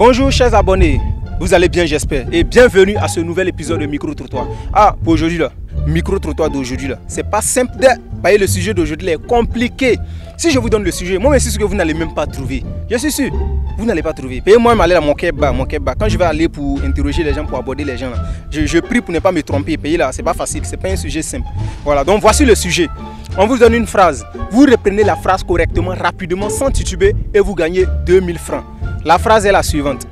Bonjour chers abonnés, vous allez bien j'espère et bienvenue à ce nouvel épisode de Micro-Trottoir. Ah, pour aujourd'hui là, Micro-Trottoir d'aujourd'hui là, c'est pas simple de... Voyez, le sujet d'aujourd'hui là est compliqué. Si je vous donne le sujet, moi je suis sûr que vous n'allez même pas trouver. Je suis sûr, vous n'allez pas trouver. Payez-moi aller à mon kebab. Quand je vais aller pour interroger les gens, pour aborder les gens là, je prie pour ne pas me tromper. Payer là, c'est pas facile, c'est pas un sujet simple. Voilà, donc voici le sujet. On vous donne une phrase. Vous reprenez la phrase correctement, rapidement, sans tituber et vous gagnez 2000 francs. La phrase est la suivante.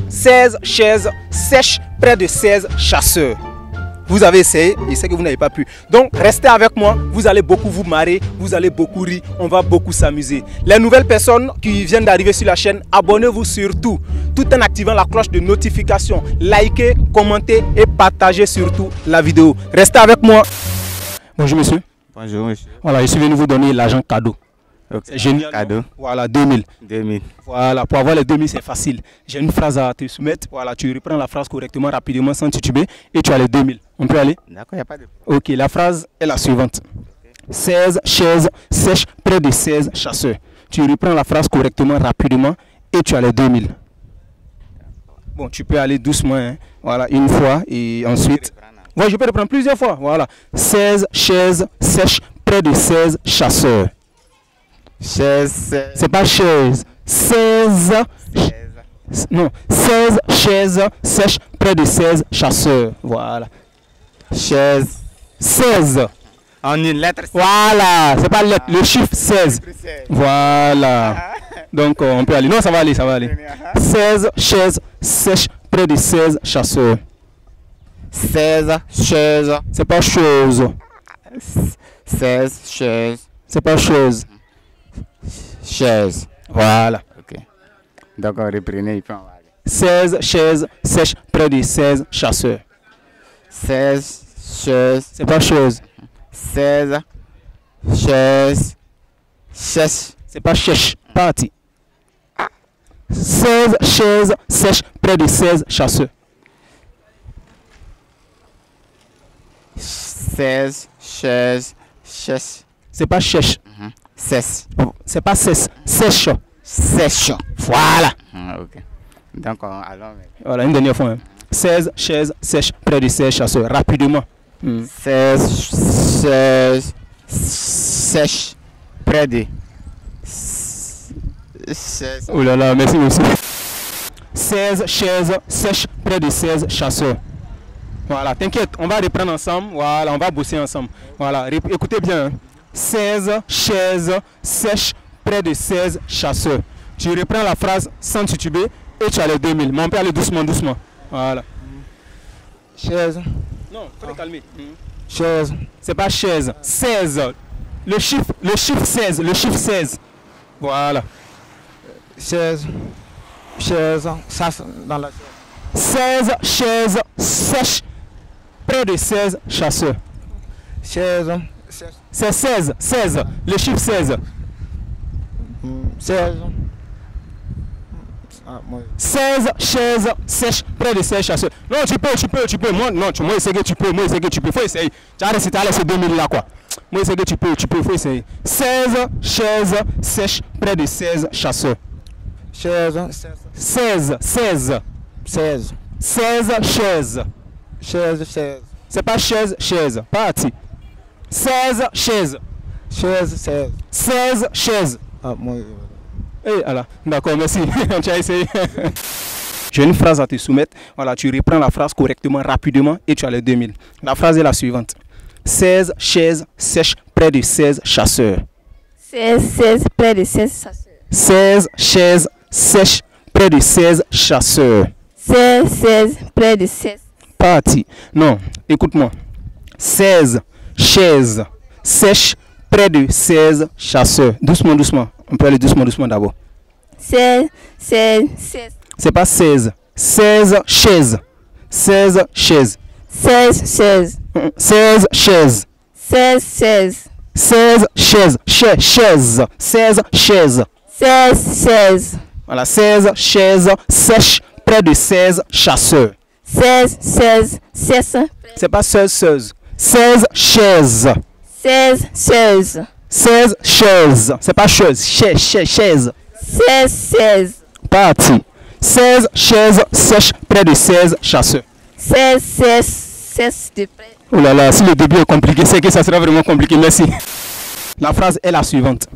16 chaises sèches près de 16 chasseurs. Vous avez essayé et c'est que vous n'avez pas pu. Donc restez avec moi, vous allez beaucoup vous marrer, vous allez beaucoup rire, on va beaucoup s'amuser. Les nouvelles personnes qui viennent d'arriver sur la chaîne, abonnez-vous surtout, tout en activant la cloche de notification. Likez, commentez et partagez surtout la vidéo. Restez avec moi. Bonjour monsieur. Bonjour monsieur. Voilà, je suis venu vous donner l'argent cadeau. Okay. C'est génial. Cadeau. Voilà, 2000. 2000. Voilà, pour avoir les 2000, c'est facile. J'ai une phrase à te soumettre. Voilà, tu reprends la phrase correctement, rapidement, sans tituber, et tu as les 2000. On peut aller? D'accord, il n'y a pas de... Ok, la phrase est la suivante. 16 chaises sèches près de 16 chasseurs. Tu reprends la phrase correctement, rapidement, et tu as les 2000. Bon, tu peux aller doucement, hein. Voilà, une fois, et ensuite... Ouais, je peux reprendre plusieurs fois. Voilà. 16 chaises sèches près de 16 chasseurs. 16. C'est pas chaise. 16. Non, 16 chaises sèches près de 16 chasseurs. Voilà. Chaise. 16. En une lettre. Voilà. C'est pas lettre, le chiffre 16. Voilà. Donc on peut aller. Non, ça va aller, ça va aller. 16 chaises sèches près de 16 chasseurs. 16 chaises. C'est pas chose. 16 chaises. C'est pas chose. Chaise. Voilà. Ok. Donc on reprenait, il peut en aller. 16 chaises sèches près de 16 chasseurs. 16 chaises. C'est pas chose. 16 chaises. Chaises. C'est pas chèche. Parti. 16 chaises sèches près de 16 chasseurs. 16 chaises. Chaises. C'est pas chèche. 16. C'est pas cesse. Sèche. Sèche. Voilà. Ok. Donc allons. Voilà, une dernière fois. Hein. 16 chaises sèches près de 16 chasseurs. Rapidement. 16 chaises sèches près de 16. Oh là là, merci monsieur. 16 chaises sèches près de 16 chasseurs. Voilà, t'inquiète, on va reprendre ensemble. Voilà, on va bosser ensemble. Voilà, écoutez bien. Hein. 16 chaises sèches près de 16 chasseurs. Tu reprends la phrase sans tituber et tu as les 2000. Mais on peut aller doucement, doucement. Voilà. Chaise. Non, faut te calmer. Chaise. C'est pas chaise. 16. Le chiffre 16. Le chiffre 16. Voilà. Chaise. Chaise. Ça, dans la 16 chaises sèches près de 16 chasseurs. chaise. C'est 16. 16. Le chiffre 16. 16. 16 chaises sèches près de 16 chasseurs. Non, tu peux. Moi, non, moi, essayer que tu peux. Moi, essayer que tu peux. Faut essayer. Tu as laissé 2000 là, quoi. Moi, essayer que tu peux. Faut essayer. 16 chaises sèches près de 16 chasseurs. Chaise. 16. 16. 16. 16 chaises. Chaise. 16. C'est pas chaise, chaise. Parti. 16 chaises. Chaise. 16. 16 chaises. Ah, moi. Eh, voilà. D'accord, merci. Tu as essayé. J'ai une phrase à te soumettre. Voilà, tu reprends la phrase correctement, rapidement et tu as les 2000. La phrase est la suivante. 16 chaises sèches près de 16 chasseurs. 16 près de 16 chasseurs. 16 chaises sèches près de 16 chasseurs. 16 près de 16. Parti. Non, écoute-moi. 16 chaises sèches près de 16 chasseurs. Doucement, doucement. On peut aller doucement, doucement d'abord. 16. C'est pas 16. 16 chaises. 16 chaises. 16 chaises. 16 chaises. 16 16 chaises. 16 chaises. 16. Voilà, 16 chaises sèches près de 16 chasseurs. 16. C'est pas 16. 16 chaises. 16. 16 chaises. C'est pas chaise. Chaise. 16. Parti. 16 chaises sèches près de 16 chasseurs. 16, 16, 16 de près. Oh là là, si le début est compliqué, c'est que ça sera vraiment compliqué. Merci. La phrase est la suivante.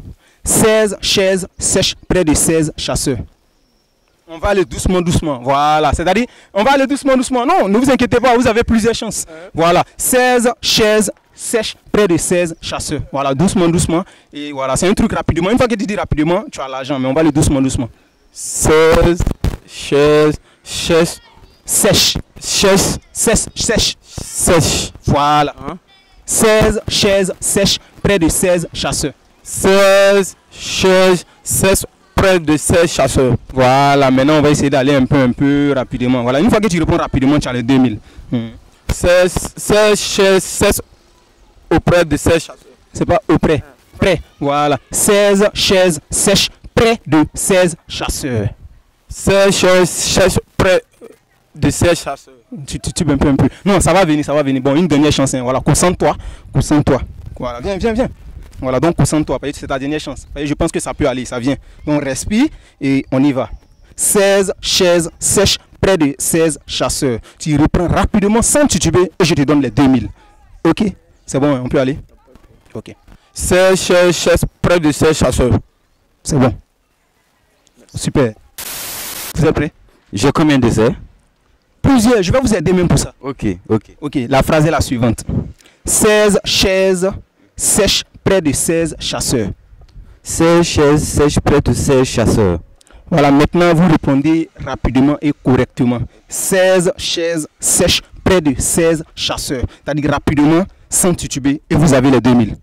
16 chaises sèches près de 16 chasseurs. On va aller doucement, doucement. Voilà. C'est-à-dire, on va aller doucement, doucement. Non, ne vous inquiétez pas, vous avez plusieurs chances. Voilà. 16 chaises sèches près de 16 chasseurs. Voilà, doucement, doucement. Et voilà, c'est un truc rapidement. Une fois que tu dis rapidement, tu as l'argent. Mais on va aller doucement, doucement. 16 chaises sèches. Sèches. Chaises Sèches. sèches. Voilà. 16 chaises sèches près de 16 chasseurs. 16 chaises sèches près de 16 chasseurs. Voilà, maintenant on va essayer d'aller un peu rapidement. Voilà, une fois que tu réponds rapidement, tu as les 2000. 16 chaises sèches auprès de 16 chasseurs. C'est pas auprès. Près. Voilà. 16 chaises sèches près de 16 chasseurs. 16 chaises sèches près de 16 chasseurs. Tu un peu. Non, ça va venir, ça va venir. Bon, une dernière chance. Hein. Voilà, concentre-toi. Voilà, viens. Voilà, donc concentre-toi. C'est ta dernière chance. Je pense que ça peut aller, ça vient. Donc respire et on y va. 16 chaises sèches près de 16 chasseurs. Tu reprends rapidement sans tituber et je te donne les 2000. Ok? C'est bon, on peut aller? Ok. 16 chaises près de 16 chasseurs. C'est bon. Super. Vous êtes prêts? J'ai combien d'essais? Plusieurs. Je vais vous aider même pour ça. Ok. Ok, la phrase est la suivante. 16 chaises sèches près de 16 chasseurs. 16 chaises sèches près de 16 chasseurs. Voilà, maintenant vous répondez rapidement et correctement. 16 chaises sèches près de 16 chasseurs. C'est-à-dire rapidement, sans tituber, et vous avez les 2000.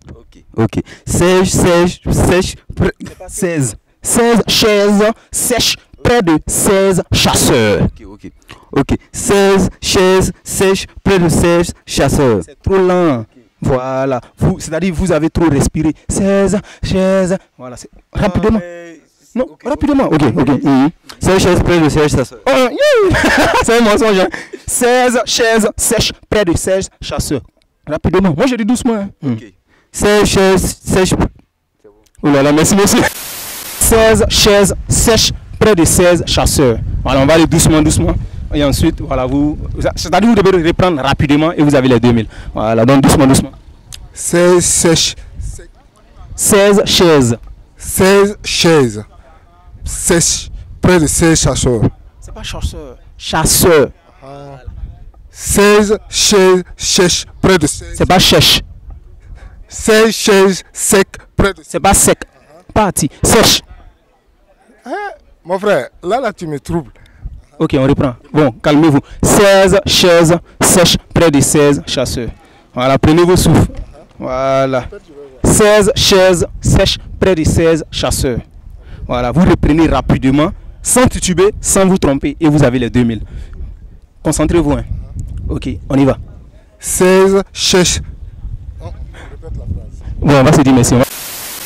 Ok. 16 chaises sèches près... 16 chaises sèches près de 16 chasseurs. Ok. 16 chaises sèches près de 16 chasseurs. C'est trop lent. Voilà. C'est-à-dire vous avez trop respiré. 16 chaises. Voilà. Rapidement. Non, rapidement. Ok. 16 chaises près de 16 chasseurs. C'est un mensonge. 16 chaises sèches près de 16 chasseurs. Rapidement. Moi, je dis doucement. Hein. 16 chaises sèches. Oh là là, merci, monsieur. 16 chaises sèches près de 16 chasseurs. Voilà, on va aller doucement. Et ensuite, voilà, c'est-à-dire vous devez reprendre rapidement et vous avez les 2000. Voilà, donc doucement. 16 sèches. 16 chaises. 16 chaises sèches près de 16 chasseurs. C'est pas chasseur. Chasseur. 16 chaises sèches près de 16. C'est pas chèche. 16 chaises secs près de. C'est pas sec. Parti. Sèche. Mon frère, là tu me troubles. Ok, on reprend. Bon, calmez-vous. 16 chaises sèches près de 16 chasseurs. Voilà, prenez vos souffles. Voilà. 16 chaises sèches près de 16 chasseurs. Voilà, vous reprenez rapidement, sans tituber, sans vous tromper, et vous avez les 2000. Concentrez-vous. Hein. Ok, on y va. 16 chaises. Bon, on va se dire merci.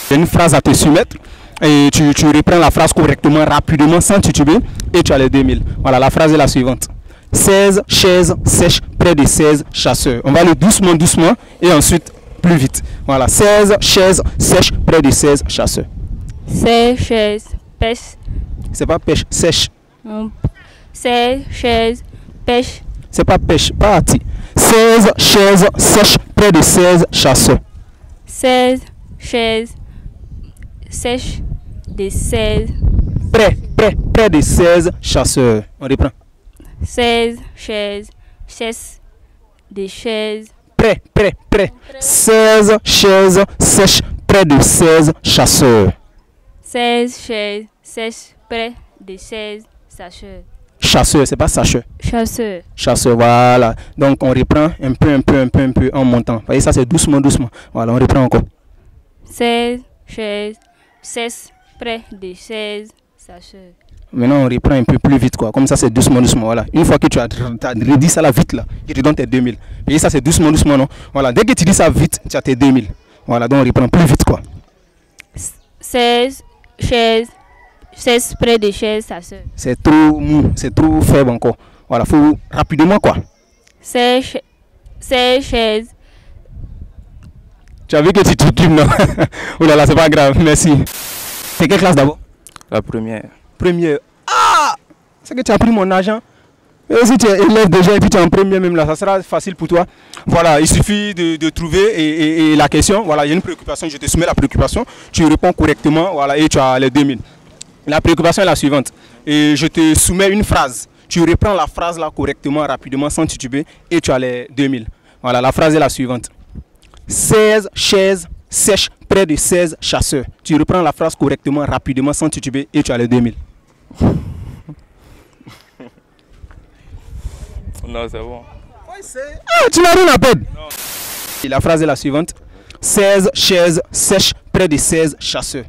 J'ai une phrase à te soumettre. Et tu reprends la phrase correctement, rapidement, sans tituber, et tu as les 2000. Voilà, la phrase est la suivante. 16 chaises sèches près de 16 chasseurs. On va aller doucement, et ensuite plus vite. Voilà, 16 chaises sèches près de 16 chasseurs. 16 chaises pêche. C'est pas pêche, sèche. 16 chaises pêche. C'est pas pêche, parti. 16 chaises sèches près de 16 chasseurs. 16 chaises sèches de 16. Près de 16 chasseurs. On reprend. 16 chaises de chaises. Près. 16 chaises sèches près de 16 chasseurs. 16 chaises sèches près de 16 chasseurs. Chasseur, c'est pas sacheur. Chasseur, voilà. Donc on reprend un peu en montant. Vous voyez, ça c'est doucement. Voilà, on reprend encore. 16 chaises sèches près de 16 chasseurs. Maintenant on reprend un peu plus vite, quoi. Comme ça c'est doucement. Voilà. Une fois que tu as redit ça là vite là, je te donne tes 2000. Et ça c'est doucement, non. Voilà. Dès que tu dis ça vite, tu as tes 2000. Voilà, donc on reprend plus vite, quoi. 16 chaises près de 16 chasseurs. C'est trop mou, c'est trop faible encore. Voilà, faut rapidement, quoi. 16 chaises. Tu as vu que tu t'occupes, non? Oh là là, c'est pas grave, merci. C'est quelle classe d'abord? La première. Première. Ah! C'est que tu as pris mon argent. Et si tu es élève déjà et puis tu es en premier même là, ça sera facile pour toi. Voilà, il suffit de trouver et la question. Voilà, il y a une préoccupation, je te soumets la préoccupation. Tu réponds correctement, voilà, et tu as les 2000. La préoccupation est la suivante. Et je te soumets une phrase. Tu reprends la phrase là correctement, rapidement, sans tituber, et tu as les 2000. Voilà, la phrase est la suivante. 16 chaises sèches près de 16 chasseurs. Tu reprends la phrase correctement, rapidement, sans tituber, et tu as les 2000. Non, c'est bon. Ah, tu n'as rien à perdre. Et la phrase est la suivante. 16 chaises sèches près de 16 chasseurs.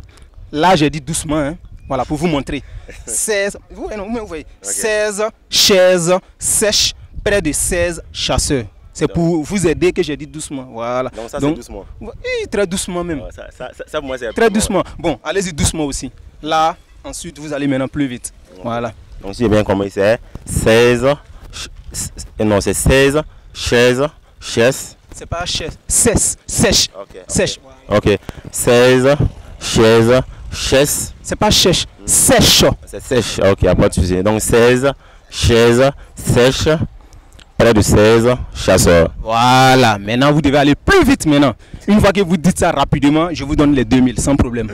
Là, j'ai dit doucement, hein. Voilà, pour vous montrer. 16, vous voyez, 16 chaises sèches près de 16 chasseurs. C'est pour vous aider que j'ai dit doucement. Voilà. Donc ça, c'est doucement. Oui, très doucement même. Ça pour moi, c'est très doucement. Bon, allez-y doucement aussi. Là, ensuite, vous allez maintenant plus vite. Voilà. Donc si j'ai bien compris, c'est 16... Non, c'est 16 chaises. C'est pas chaise. Sèche. Sèche. Ok. 16 chaises. C'est pas sèche. Sèche. C'est sèche. Ok, il n'y a pas de souci. Donc 16 chaises sèches près de 16 chasseurs. Voilà. Maintenant, vous devez aller plus vite maintenant. Une fois que vous dites ça rapidement, je vous donne les 2000 sans problème.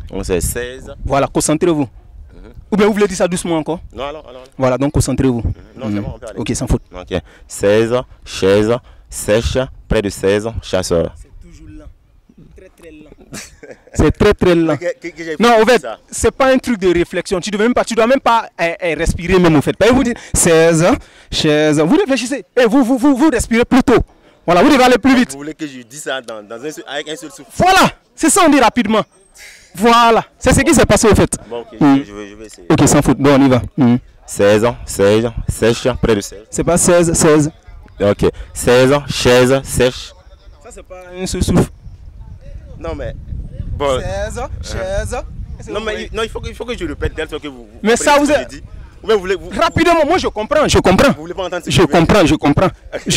Donc c'est 16. Voilà, concentrez-vous. Ou bien vous voulez dire ça doucement encore? Non, alors. Voilà, donc concentrez-vous. Non, c'est bon, on peut aller. Ok, sans faute. Ok. 16 chaises sèches près de 16 chasseurs. C'est toujours lent. Très lent. C'est très lent. Non, en fait, c'est pas un truc de réflexion. Tu dois même pas respirer même en fait. Vous dites 16 chaises. Vous réfléchissez. Et vous respirez plus tôt. Voilà, vous devez aller plus vite. Vous voulez que je dise ça avec un seul souffle? Voilà, c'est ça on dit rapidement. Voilà, c'est ce qui s'est passé au fait. Bon, ok, je vais essayer. Ok, sans faute, bon, on y va. 16 sèches, près de 16. C'est pas 16. Ok, 16 chaises sèches. Ça, c'est pas un seul souffle. Non, mais. Bon. 16 chaises. Non, mais il faut que je répète tel que vous. Mais ça, vous êtes. Rapidement, moi je comprends. Vous voulez pas entendre ce que je comprends. Je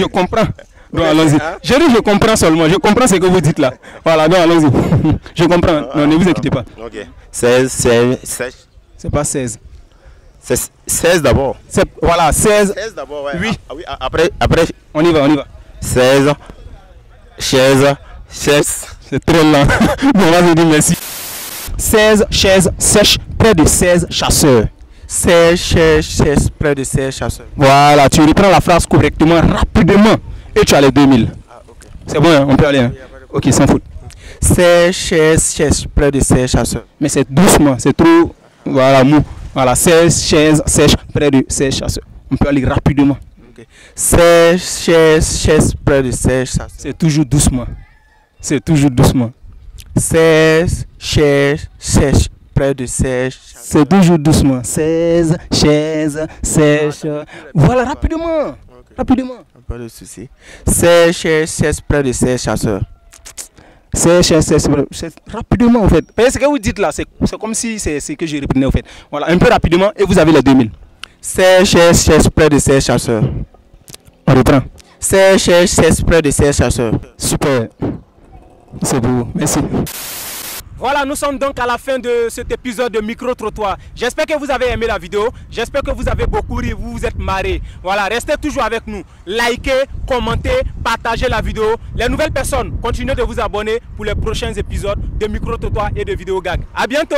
comprends. Donc allons-y. Je dis je comprends seulement. Je comprends ce que vous dites là. Voilà, donc allons-y. Je comprends. Non, ne vous inquiétez pas. Ok. 16. C'est pas 16. C'est 16 d'abord. Voilà, 16. 16 d'abord, ouais. Oui. Oui, après. On y va. 16 chaises. C'est très lent. Bon, vas-y, dis merci. 16 chaises sèches près de 16 chasseurs. 16 chaises près de 16 chasseurs. Voilà, tu reprends la phrase correctement, rapidement, et tu as les 2000. Okay. C'est bon, hein, on peut aller. Hein. Ok, sans faute. 16 chaises près de 16 chasseurs. Mais c'est doucement, c'est trop voilà, mou. Voilà, 16 chaises sèches près de 16 chasseurs. On peut aller rapidement. Okay. 16 chaises près de 16 chasseurs. C'est toujours doucement. 16 chaises sèches près de 16 chasseurs. C'est toujours doucement. 16 chaises sèches. Voilà, rapidement. Okay. Rapidement. Pas de souci. 16 chaises près de 16 chasseurs. 16 chaises rapidement en fait. Ce que vous dites là, c'est comme si c'est ce que je reprenais en fait. Voilà, un peu rapidement et vous avez les 2000. 16 chaises près de 16 chasseurs. On reprend. 16 chaises près de 16 chasseurs. Super. C'est beau. Merci. Voilà, nous sommes donc à la fin de cet épisode de Micro-Trottoir. J'espère que vous avez aimé la vidéo. J'espère que vous avez beaucoup ri, vous vous êtes marrés. Voilà, restez toujours avec nous. Likez, commentez, partagez la vidéo. Les nouvelles personnes, continuez de vous abonner pour les prochains épisodes de Micro-Trottoir et de Vidéo Gag. À bientôt.